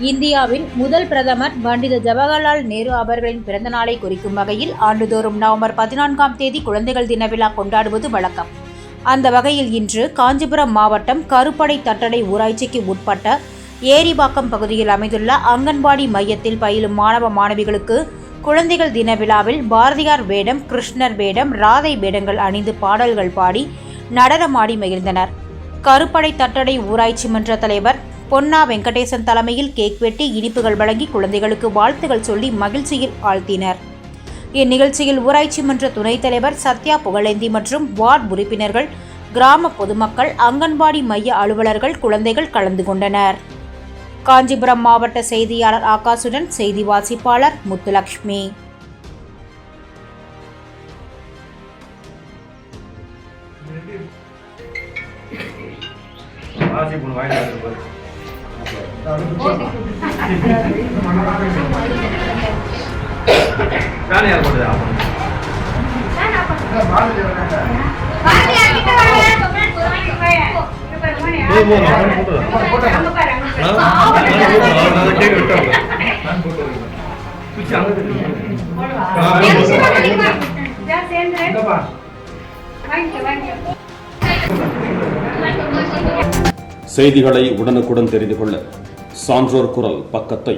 இந்தியாவின் முதல் பிரதமர் பண்டித ஜவஹர்லால் நேரு அவர்களின் பிறந்த நாளை குறிக்கும் வகையில் ஆண்டுதோறும் நவம்பர் 14ஆம் தேதி குழந்தைகள் தின விழா கொண்டாடுவது வழக்கம். அந்த வகையில் இன்று காஞ்சிபுரம் மாவட்டம் கருப்படை தட்டடை ஊராட்சிக்கு உட்பட்ட ஏரிபாக்கம் பகுதியில் அமைந்துள்ள அங்கன்வாடி மையத்தில் பயிலும் மாணவ மாணவிகளுக்கு குழந்தைகள் தின விழாவில் பாரதியார் வேடம், கிருஷ்ணர் வேடம், ராதை வேடங்கள் அணிந்து பாடல்கள் பாடி நடனமாடி மகிழ்ந்தனர். கருப்படை தட்டடை ஊராட்சி மன்ற தலைவர் பொன்னா வெங்கடேசன் தலைமையில் கேக் வெட்டி இனிப்புகள் வழங்கி குழந்தைகளுக்கு வாழ்த்துகள் சொல்லி மகிழ்ச்சியில் ஆழ்த்தினர். இந்நிகழ்ச்சியில் ஊராட்சி மன்ற துணைத் தலைவர் சத்யா புகழேந்தி மற்றும் வார்டு உறுப்பினர்கள், கிராம பொதுமக்கள், அங்கன்வாடி மைய அலுவலர்கள், குழந்தைகள் கலந்து கொண்டனர். காஞ்சிபுரம் மாவட்ட செய்தியாளர் ஆகாசுடன் செய்தி வாசிப்பாளர் முத்துலட்சுமி. செய்திகளை உடனுக்குடன் தெரிந்து கொள்ள சான்றோர் குரல் பக்கத்தை